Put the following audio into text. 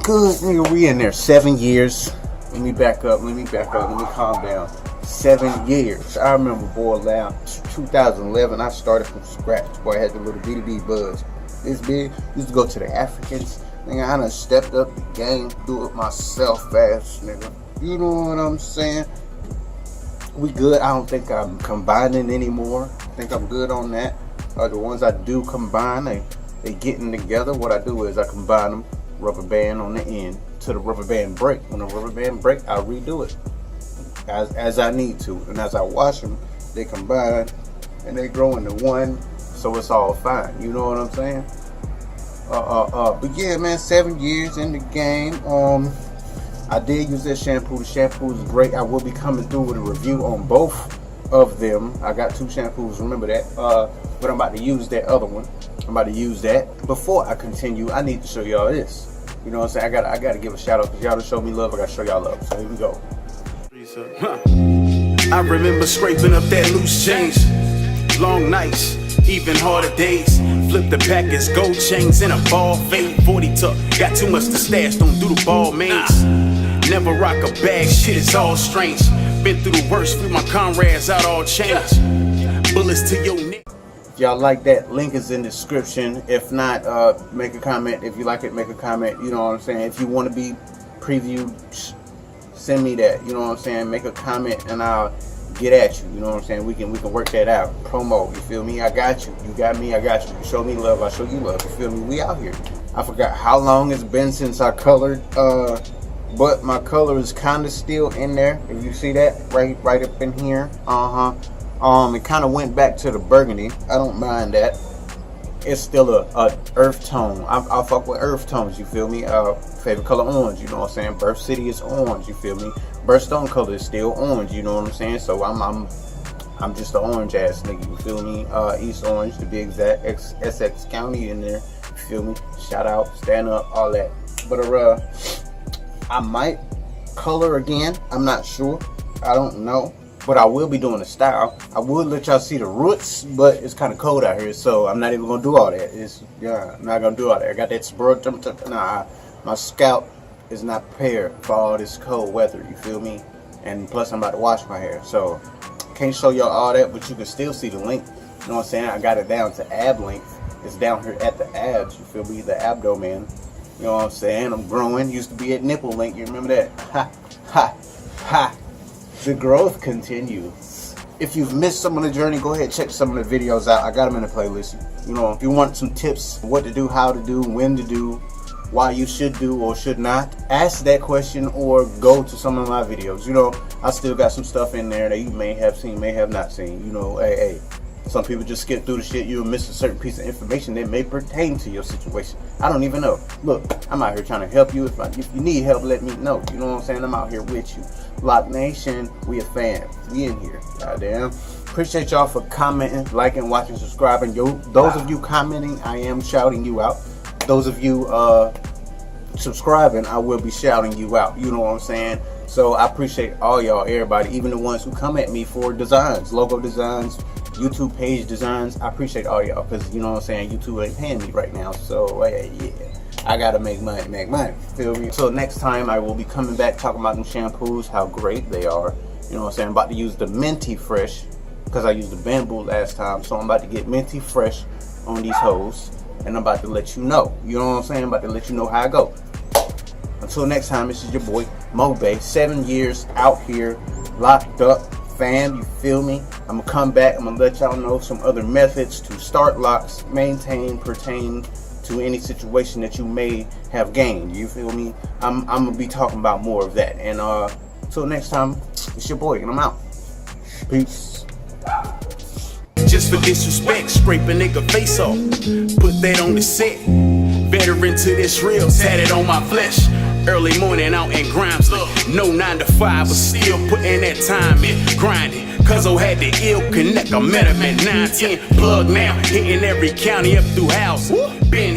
good, nigga? We in there 7 years. Let me back up, let me calm down. 7 years. I remember, boy, now 2011, I started from scratch. Boy, I had the little B2B buzz. This big, used to go to the Africans. Nigga, I done stepped up the game, do it myself fast, nigga. You know what I'm saying? We good. I don't think I'm combining anymore. I think I'm good on that. The ones I do combine, they getting together. What I do is I combine them, rubber band on the end, to the rubber band break. When the rubber band break, I redo it as I need to. And as I wash them, they combine and they grow into one, so it's all fine. You know what I'm saying? But yeah, man, 7 years in the game. I did use this shampoo. The shampoo is great. I will be coming through with a review on both of them. I got 2 shampoos, remember that. But I'm about to use that other one. I'm about to use that. Before I continue, I need to show y'all this. You know what I'm saying? I gotta give a shout out because y'all to show me love. I gotta show y'all love. So here we go. I remember scraping up that loose change. Long nights, even harder days. Flip the packets, gold chains in a ball fade. 40 tuck, got too much to stash, don't do the ball mains. Never rock a bag, shit is all strange. Been through the worst, flew my comrades out all changed. Bullets to your neck. If y'all like that, link is in the description. If not, make a comment. If you like it, make a comment. You know what I'm saying? If you want to be previewed, send me that. You know what I'm saying? Make a comment and I'll get at you. You know what I'm saying? We can work that out. Promo, you feel me? I got you. You got me, I got you. You show me love, I show you love. You feel me? We out here. I forgot how long it's been since I colored, but my color is kind of still in there. If you see that, right up in here. It kind of went back to the burgundy. I don't mind that. It's still a earth tone. I fuck with earth tones, you feel me? Favorite color, orange, you know what I'm saying? Birth city is orange, you feel me? Birthstone color is still orange, you know what I'm saying? So I'm just an orange ass nigga, you feel me? East Orange to be exact, Essex County in there, you feel me? Shout out, stand up, all that. But I might color again, I'm not sure, I don't know. But I will be doing the style. I would let y'all see the roots, but it's kind of cold out here, so I'm not even gonna do all that. I'm not gonna do all that. I got that spread. Nah, my scalp is not prepared for all this cold weather. You feel me? And plus, I'm about to wash my hair, so can't show y'all all that. But you can still see the link. You know what I'm saying? I got it down to ab length. It's down here at the abs. You feel me? The abdomen. You know what I'm saying? I'm growing. Used to be at nipple length. You remember that? Ha ha ha. The growth continues. If you've missed some of the journey, go ahead, check some of the videos out. I got them in the playlist. You know, if you want some tips, what to do, how to do, when to do, why you should do or should not, ask that question or go to some of my videos. You know, I still got some stuff in there that you may have seen, may have not seen. You know, hey, some people just skip through the shit. You'll miss a certain piece of information that may pertain to your situation. I don't even know. Look, I'm out here trying to help you. If you need help, let me know. You know what I'm saying? I'm out here with you. Loc'd Nation, we a fan. We in here. Goddamn. Appreciate y'all for commenting, liking, watching, subscribing. Those of you commenting, I am shouting you out. Those of you subscribing, I will be shouting you out. You know what I'm saying? So I appreciate all y'all, everybody, even the ones who come at me for designs, logo designs, YouTube page designs. I appreciate all y'all because, you know what I'm saying, YouTube ain't paying me right now. So yeah, I gotta make money, feel me? So next time I will be coming back talking about them shampoos, how great they are. You know what I'm saying? I'm about to use the Minty Fresh because I used the Bamboo last time. So I'm about to get Minty Fresh on these hoes and I'm about to let you know. You know what I'm saying? I'm about to let you know how I go. Until next time, this is your boy Mo Bay. 7 years out here, locked up, fam, you feel me? I'm gonna come back, I'm gonna let y'all know some other methods to start locks, maintain, pertain to any situation that you may have gained. You feel me? I'm gonna be talking about more of that. And until next time, it's your boy and I'm out. Peace. Just for disrespect, scrape a nigga face off. Put that on the set. Veteran to this real, tatted on my flesh. Early morning out in Grimsley. No 9 to 5, but still putting that time in. Grinding. Cuzzo had the ill connect. I met him at 910. Plug now, hitting every county up through housing. Been